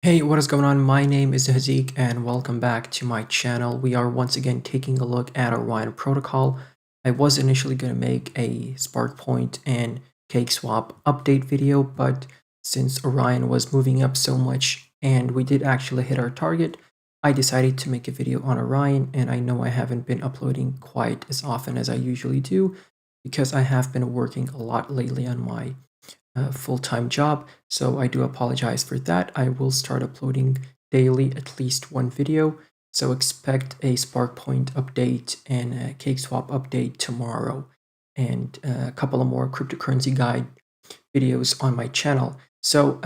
Hey, what is going on? My name is Hazeeq and welcome back to my channel. We are once again taking a look at Orion protocol. I was initially going to make a Spark Point and Cake Swap update video, but since Orion was moving up so much and we did actually hit our target, I decided to make a video on Orion, and I know I haven't been uploading quite as often as I usually do because I have been working a lot lately on my full-time job, so I do apologize for that. I will start uploading daily at least one video, so expect a Spark Point update and a Cake Swap update tomorrow, and a couple of more cryptocurrency guide videos on my channel. So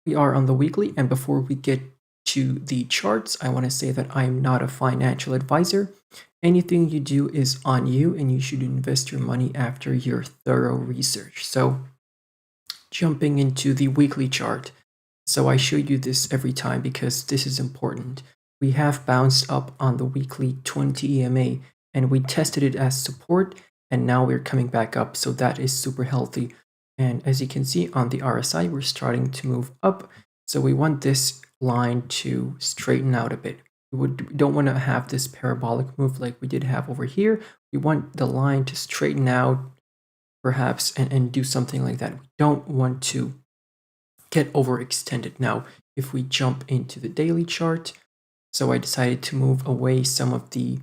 we are on the weekly, and before we get to the charts, I want to say that I am not a financial advisor. Anything you do is on you, and you should invest your money after your thorough research. So jumping into the weekly chart. So I show you this every time because this is important. We have bounced up on the weekly 20 EMA and we tested it as support, and now we're coming back up. So that is super healthy. And as you can see on the RSI, we're starting to move up. So we want this line to straighten out a bit. We don't want to have this parabolic move like we did have over here. We want the line to straighten out perhaps and do something like that. We don't want to get overextended. Now, if we jump into the daily chart, so I decided to move away some of the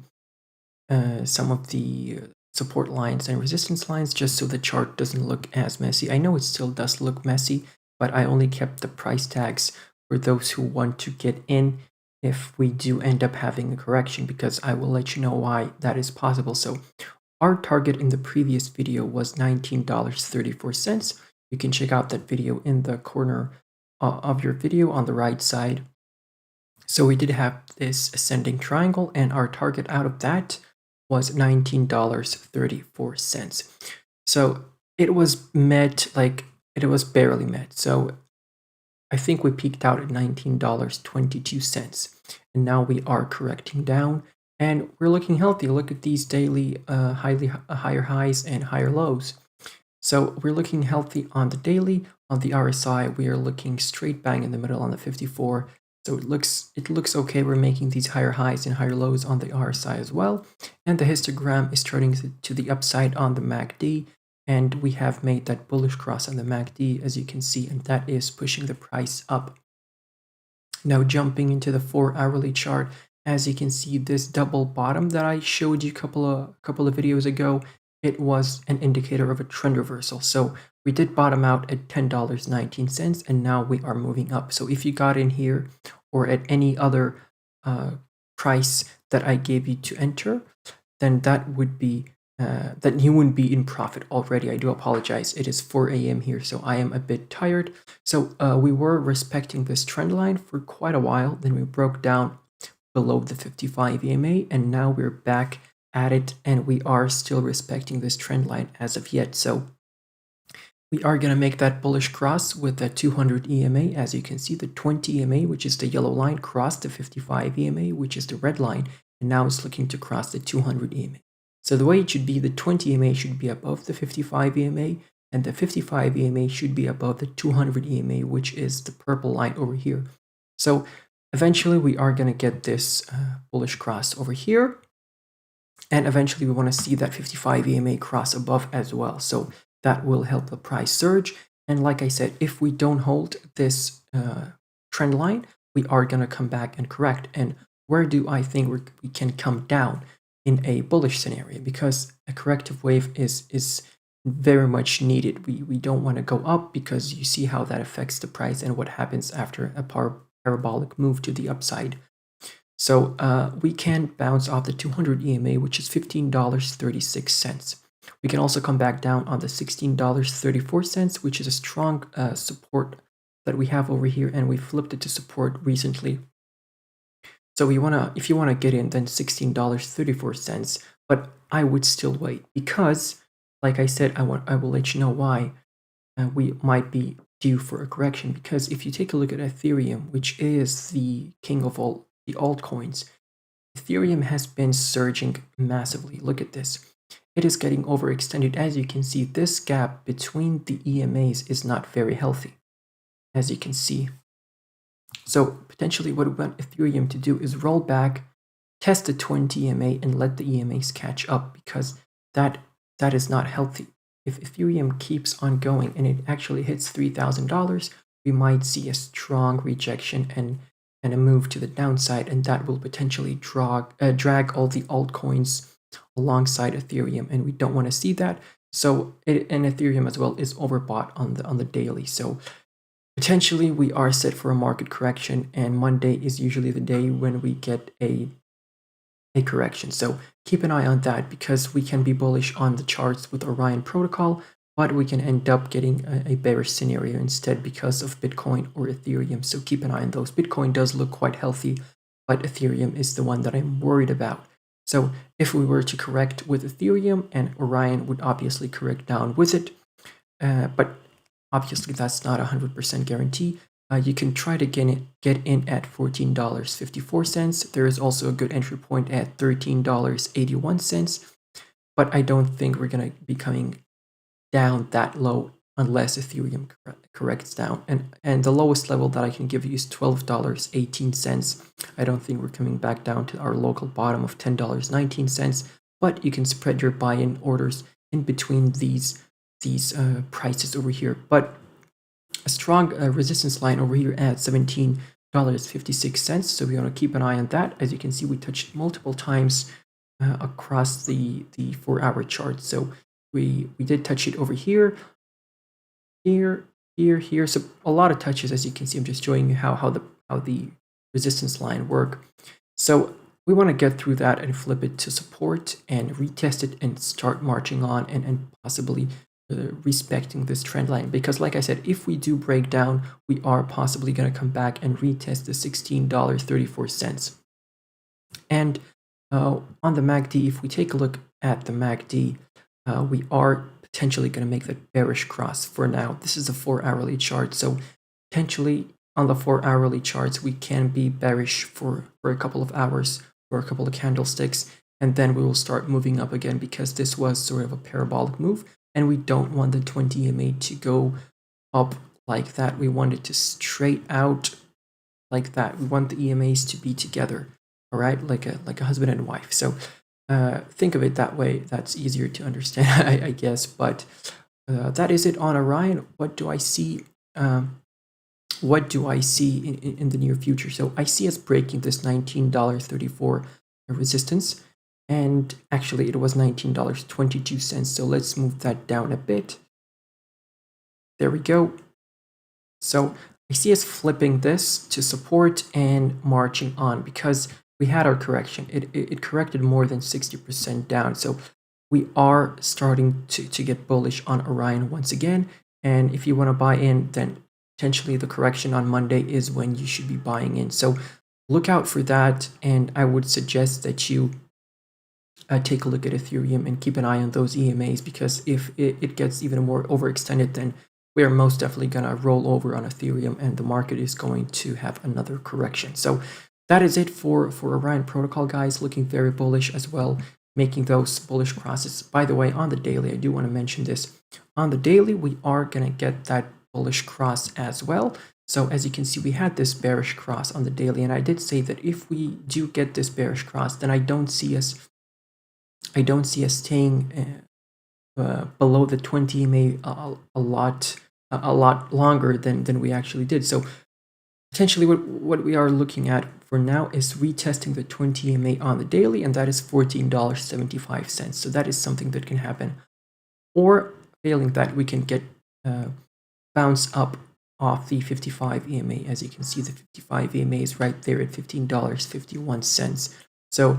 support lines and resistance lines just so the chart doesn't look as messy. I know it still does look messy, but I only kept the price tags for those who want to get in if we do end up having a correction, because I will let you know why that is possible. So our target in the previous video was $19.34. You can check out that video in the corner of your video on the right side. So we did have this ascending triangle, and our target out of that was $19.34. So it was met, like it was barely met. So I think we peaked out at $19.22, and now we are correcting down. And we're looking healthy. Look at these daily higher highs and higher lows. So we're looking healthy on the daily. On the RSI, we are looking straight bang in the middle on the 54. So it looks okay. We're making these higher highs and higher lows on the RSI as well. And the histogram is turning to the upside on the MACD. And we have made that bullish cross on the MACD, as you can see, and that is pushing the price up. Now jumping into the 4-hourly chart, as you can see, this double bottom that I showed you a couple of videos ago, it was an indicator of a trend reversal. So we did bottom out at $10.19, and now we are moving up. So if you got in here or at any other price that I gave you to enter, then that would be that you wouldn't be in profit already. I do apologize. It is 4 a.m. here, so I am a bit tired. So we were respecting this trend line for quite a while. Then we broke down below the 55 EMA, and now we're back at it, and we are still respecting this trend line as of yet. So we are going to make that bullish cross with the 200 EMA. As you can see, the 20 EMA, which is the yellow line, crossed the 55 EMA, which is the red line, and now it's looking to cross the 200 EMA. So the way it should be, the 20 EMA should be above the 55 EMA, and the 55 EMA should be above the 200 EMA, which is the purple line over here. So eventually we are going to get this bullish cross over here, and eventually we want to see that 55 EMA cross above as well. So that will help the price surge. And like I said, if we don't hold this trend line, we are going to come back and correct. And where do I think we can come down in a bullish scenario? Because a corrective wave is very much needed. We don't want to go up, because you see how that affects the price and what happens after a parabolic move to the upside. So we can bounce off the 200 EMA, which is $15.36. We can also come back down on the $16.34, which is a strong support that we have over here, and we flipped it to support recently. So if you want to get in, then $16.34, but I would still wait, because like I said, I will let you know why we might be due for a correction. Because if you take a look at Ethereum, which is the king of all the altcoins, Ethereum has been surging massively. Look at this. It is getting overextended. As you can see, this gap between the EMAs is not very healthy, as you can see. So potentially what we want Ethereum to do is roll back, test the 20 EMA and let the EMAs catch up, because that is not healthy. If Ethereum keeps on going and it actually hits $3,000, we might see a strong rejection and a move to the downside, and that will potentially drag all the altcoins alongside Ethereum, and we don't want to see that. So and Ethereum as well is overbought on the daily. So potentially we are set for a market correction, and Monday is usually the day when we get a correction. So keep an eye on that, because we can be bullish on the charts with Orion protocol, but we can end up getting a bearish scenario instead because of Bitcoin or Ethereum. So keep an eye on those. Bitcoin does look quite healthy, but Ethereum is the one that I'm worried about. So if we were to correct with Ethereum, and Orion would obviously correct down with it, but obviously that's not a 100% guarantee. You can try to get in at $14.54. There is also a good entry point at $13.81, but I don't think we're going to be coming down that low unless Ethereum corrects down. And the lowest level that I can give you is $12.18. I don't think we're coming back down to our local bottom of $10.19, but you can spread your buy-in orders in between these prices over here. But a strong resistance line over here at $17.56. So we want to keep an eye on that. As you can see, we touched multiple times across the 4-hour chart. So we did touch it over here, here. So a lot of touches, as you can see. I'm just showing you how the resistance line work. So we want to get through that and flip it to support and retest it and start marching on and possibly respecting this trend line, because like I said, if we do break down, we are possibly going to come back and retest the $16.34. And on the MACD, if we take a look at the MACD, we are potentially going to make that bearish cross. For now, this is a 4-hourly chart, so potentially on the 4-hourly charts we can be bearish for a couple of hours or a couple of candlesticks, and then we will start moving up again, because this was sort of a parabolic move. And we don't want the 20 EMA to go up like that. We want it to straight out like that. We want the EMAs to be together, all right, like a husband and wife. So think of it that way. That's easier to understand, I guess. But that is it on Orion. What do I see? What do I see in the near future? So I see us breaking this $19.34 resistance. And actually, it was $19.22. So let's move that down a bit. There we go. So I see us flipping this to support and marching on, because we had our correction. It corrected more than 60% down. So we are starting to get bullish on Orion once again. And if you want to buy in, then potentially the correction on Monday is when you should be buying in. So look out for that. And I would suggest that you take a look at Ethereum and keep an eye on those EMAs, because if it gets even more overextended, then we are most definitely going to roll over on Ethereum and the market is going to have another correction. So that is it for Orion protocol, guys. Looking very bullish as well, making those bullish crosses. By the way, on the daily, I do want to mention this. On the daily, we are going to get that bullish cross as well. So as you can see, we had this bearish cross on the daily, and I did say that if we do get this bearish cross, then I don't see us staying below the 20 EMA a lot longer than we actually did. So potentially what we are looking at for now is retesting the 20 EMA on the daily, and that is $14.75. So that is something that can happen. Or failing that, we can get bounce up off the 55 EMA. As you can see, the 55 EMA is right there at $15.51. So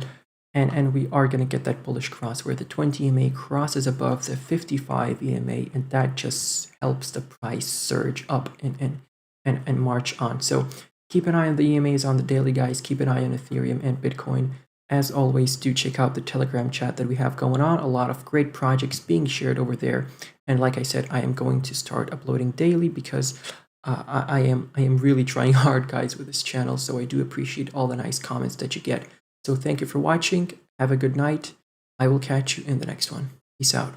and we are going to get that bullish cross where the 20 EMA crosses above the 55 EMA, and that just helps the price surge up and march on. So keep an eye on the EMAs on the daily, guys. Keep an eye on Ethereum and Bitcoin. As always, do check out the Telegram chat that we have going on. A lot of great projects being shared over there. And like I said, I am going to start uploading daily, because I am really trying hard, guys, with this channel. So I do appreciate all the nice comments that you get. So thank you for watching. Have a good night. I will catch you in the next one. Peace out.